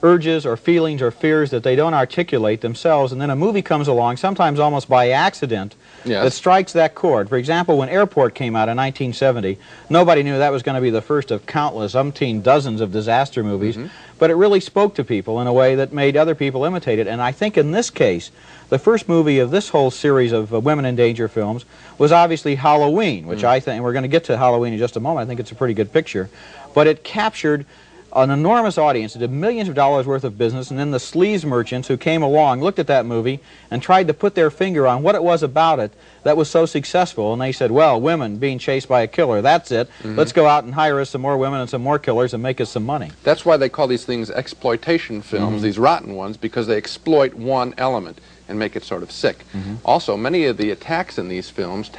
urges or feelings or fears that they don't articulate themselves, and then a movie comes along, sometimes almost by accident, that strikes that chord. For example, when Airport came out in 1970, nobody knew that was going to be the first of countless, umpteen dozens of disaster movies, but it really spoke to people in a way that made other people imitate it. And I think in this case, the first movie of this whole series of women in danger films was obviously Halloween, which I think, and we're going to get to Halloween in just a moment, I think it's a pretty good picture, but it captured an enormous audience. It did millions of dollars worth of business, and then the sleaze merchants who came along looked at that movie and tried to put their finger on what it was about it that was so successful, and they said, well, women being chased by a killer, that's it. Let's go out and hire us some more women and some more killers and make us some money. That's why they call these things exploitation films, these rotten ones, because they exploit one element and make it sort of sick. Also, many of the attacks in these films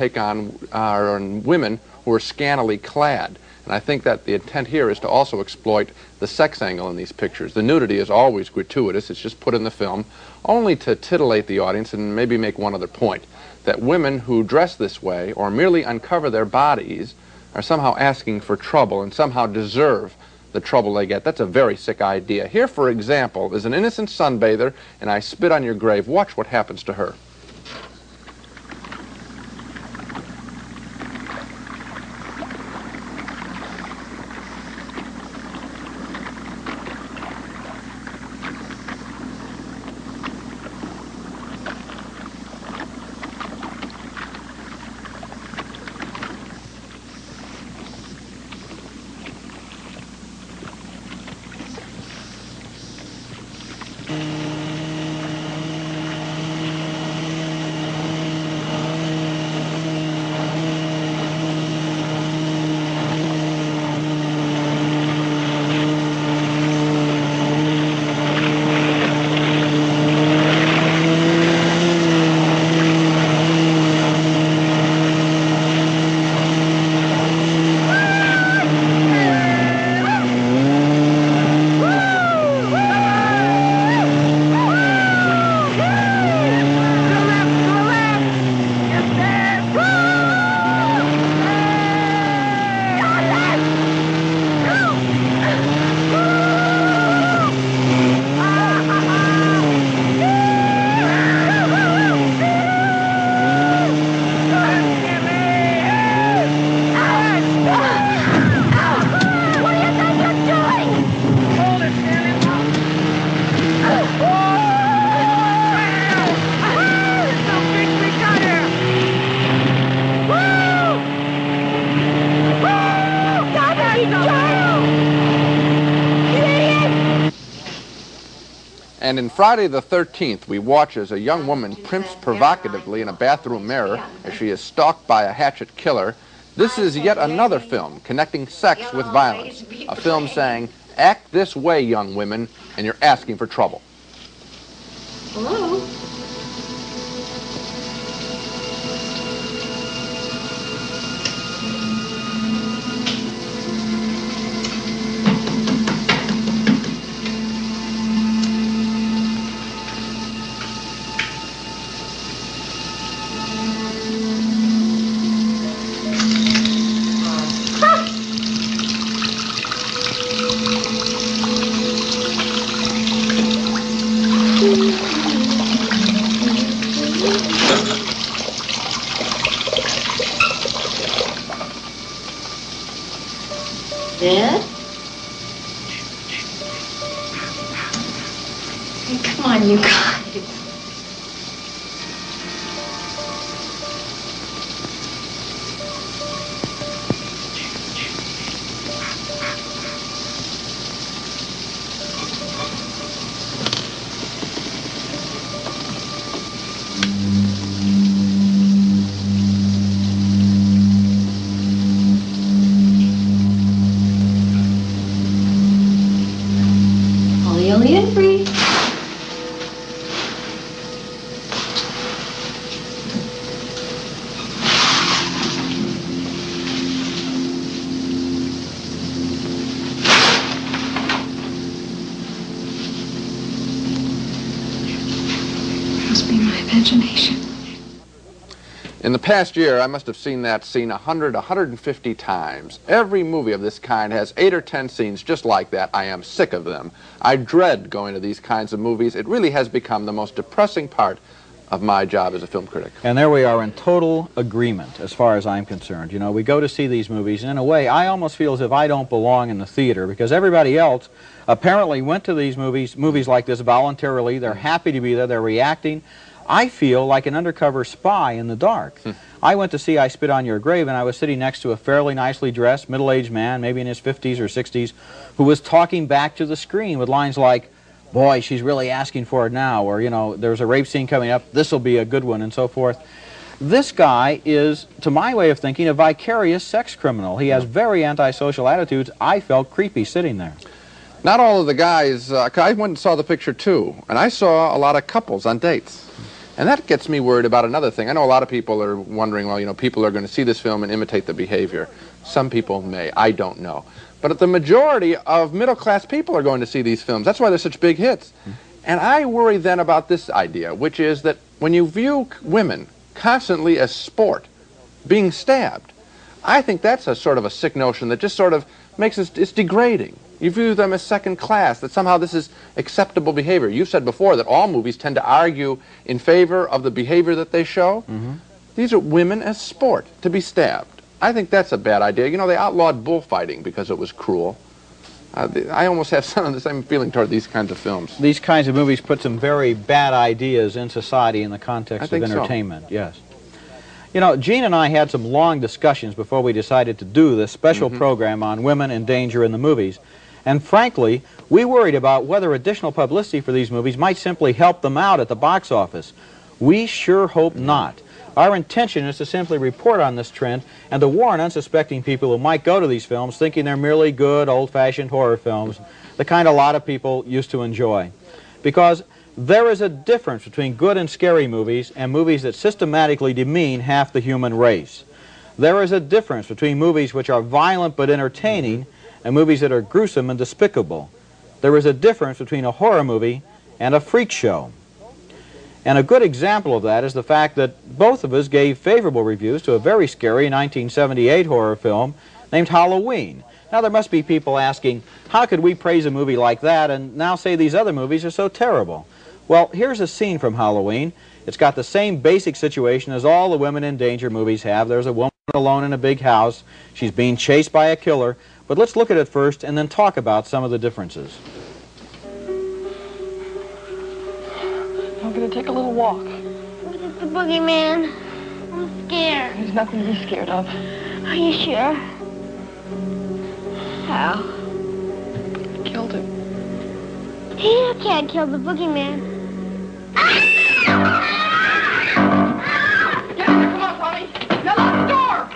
are on women who are scantily clad. And I think that the intent here is to also exploit the sex angle in these pictures. The nudity is always gratuitous. It's just put in the film only to titillate the audience and maybe make one other point, that women who dress this way or merely uncover their bodies are somehow asking for trouble and somehow deserve the trouble they get. That's a very sick idea. Here, for example, is an innocent sunbather, and I spit on your grave. Watch what happens to her. And in Friday the 13th, we watch as a young woman primps provocatively in a bathroom mirror as she is stalked by a hatchet killer. This is yet another film connecting sex with violence. A film saying, act this way, young women, and you're asking for trouble. Hello? Dad? Hey, come on, you guys. Alien free. Must be my imagination. In In the past year, I must have seen that scene 100, 150 times. Every movie of this kind has 8 or 10 scenes just like that. I am sick of them. I dread going to these kinds of movies. It really has become the most depressing part of my job as a film critic. And there we are in total agreement as far as I'm concerned. You know, we go to see these movies, and in a way, I almost feel as if I don't belong in the theater because everybody else apparently went to these movies like this voluntarily. They're happy to be there. They're reacting. I feel like an undercover spy in the dark. I went to see I Spit on Your Grave, and I was sitting next to a fairly nicely dressed, middle-aged man, maybe in his 50s or 60s, who was talking back to the screen with lines like, "Boy, she's really asking for it now," or, you know, "There's a rape scene coming up, this'll be a good one," and so forth. This guy is, to my way of thinking, a vicarious sex criminal. He has very antisocial attitudes. I felt creepy sitting there. Not all of the guys, I went and saw the picture too, and I saw a lot of couples on dates. And that gets me worried about another thing. I know a lot of people are wondering, well, you know, people are going to see this film and imitate the behavior. Some people may. I don't know. But the majority of middle-class people are going to see these films. That's why they're such big hits. And I worry then about this idea, which is that when you view women constantly as sport, being stabbed, I think that's a sort of a sick notion that just sort of makes it's degrading. You view them as second class, that somehow this is acceptable behavior. You've said before that all movies tend to argue in favor of the behavior that they show. These are women as sport, to be stabbed. I think that's a bad idea. You know, they outlawed bullfighting because it was cruel. I almost have some of the same feeling toward these kinds of films. These kinds of movies put some very bad ideas in society in the context of entertainment, yes. You know, Gene and I had some long discussions before we decided to do this special program on women in danger in the movies. And frankly, we worried about whether additional publicity for these movies might simply help them out at the box office. We sure hope not. Our intention is to simply report on this trend and to warn unsuspecting people who might go to these films thinking they're merely good, old-fashioned horror films, the kind a lot of people used to enjoy. Because there is a difference between good and scary movies and movies that systematically demean half the human race. There is a difference between movies which are violent but entertaining and movies that are gruesome and despicable. There is a difference between a horror movie and a freak show. And a good example of that is the fact that both of us gave favorable reviews to a very scary 1978 horror film named Halloween. Now there must be people asking, how could we praise a movie like that and now say these other movies are so terrible? Well, here's a scene from Halloween. It's got the same basic situation as all the women in danger movies have. There's a woman alone in a big house. She's being chased by a killer. But let's look at it first and then talk about some of the differences. I'm going to take a little walk. What is the boogeyman? I'm scared. There's nothing to be scared of. Are you sure? How? Killed him. You can't kill the boogeyman. Get in there, come on, Tommy. Now lock the door.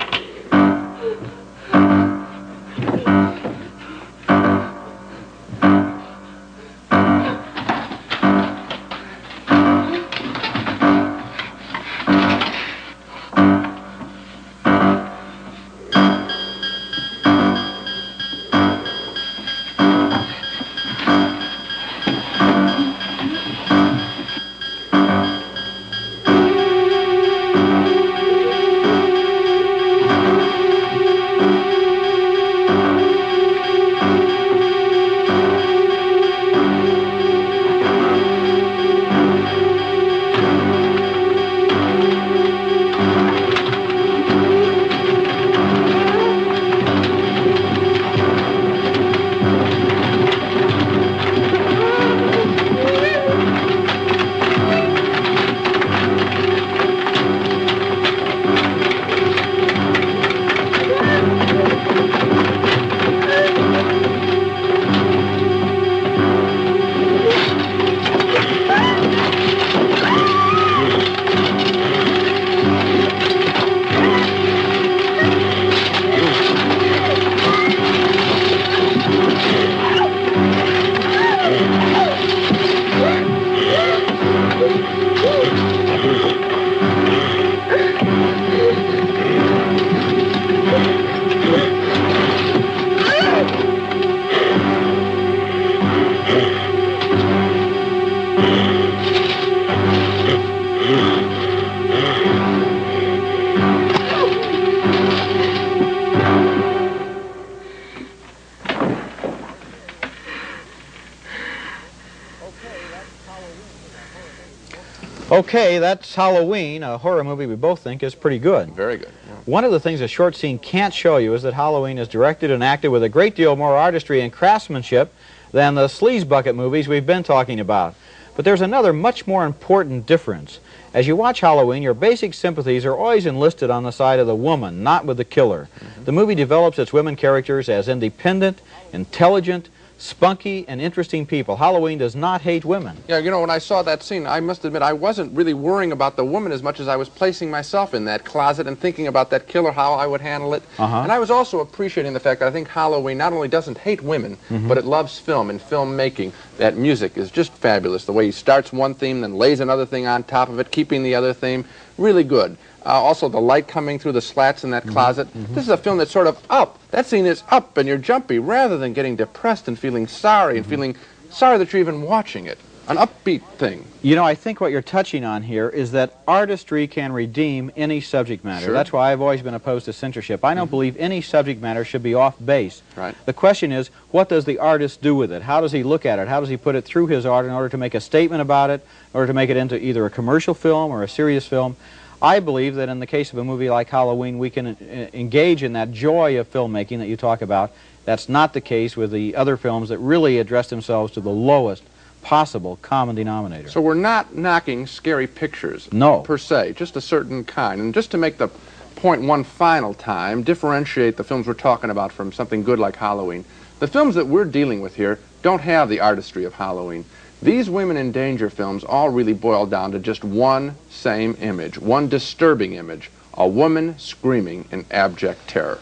Okay, that's Halloween, a horror movie we both think is pretty good. Very good. Yeah. One of the things a short scene can't show you is that Halloween is directed and acted with a great deal more artistry and craftsmanship than the sleaze bucket movies we've been talking about. But there's another much more important difference. As you watch Halloween, your basic sympathies are always enlisted on the side of the woman, not with the killer. The movie develops its women characters as independent, intelligent, spunky, and interesting people. Halloween does not hate women. Yeah, you know, when I saw that scene, I must admit I wasn't really worrying about the woman as much as I was placing myself in that closet and thinking about that killer, how I would handle it. And I was also appreciating the fact that I think Halloween not only doesn't hate women, but it loves film and filmmaking. That music is just fabulous. The way he starts one theme, then lays another thing on top of it, keeping the other theme. Really good. Also, the light coming through the slats in that closet. This is a film that's sort of up. That scene is up and you're jumpy rather than getting depressed and feeling sorry and feeling sorry that you're even watching it. An upbeat thing. You know, I think what you're touching on here is that artistry can redeem any subject matter. That's why I've always been opposed to censorship. I don't believe any subject matter should be off base. The question is, what does the artist do with it? How does he look at it? How does he put it through his art in order to make a statement about it, in order to make it into either a commercial film or a serious film? I believe that in the case of a movie like Halloween, we can engage in that joy of filmmaking that you talk about. That's not the case with the other films that really address themselves to the lowest possible common denominator. So we're not knocking scary pictures, per se, just a certain kind. And just to make the point one final time, differentiate the films we're talking about from something good like Halloween. The films that we're dealing with here don't have the artistry of Halloween. These women in danger films all really boil down to just one same image, one disturbing image, a woman screaming in abject terror.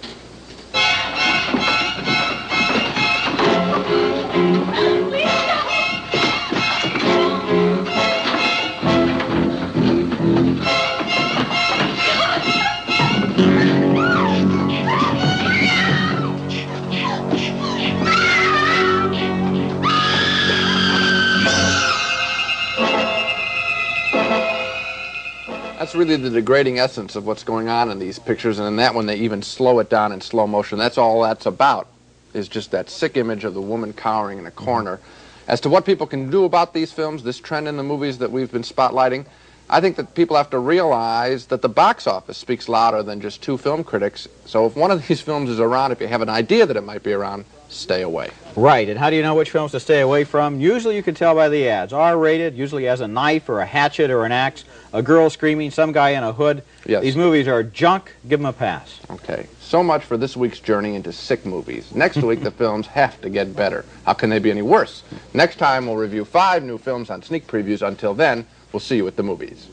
That's really the degrading essence of what's going on in these pictures, and in that one they even slow it down in slow motion. That's all that's about, is just that sick image of the woman cowering in a corner. As to what people can do about these films, this trend in the movies that we've been spotlighting, I think that people have to realize that the box office speaks louder than just two film critics. So if one of these films is around, if you have an idea that it might be around, stay away. Right, and how do you know which films to stay away from? Usually you can tell by the ads. R-rated, usually has a knife or a hatchet or an axe, a girl screaming, some guy in a hood. These movies are junk. Give them a pass. Okay, so much for this week's journey into sick movies. Next week the films have to get better. How can they be any worse? Next time we'll review 5 new films on sneak previews. Until then, we'll see you at the movies.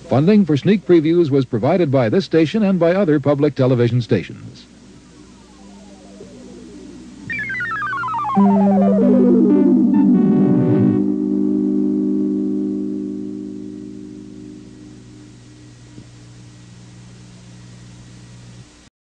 Funding for sneak previews was provided by this station and by other public television stations.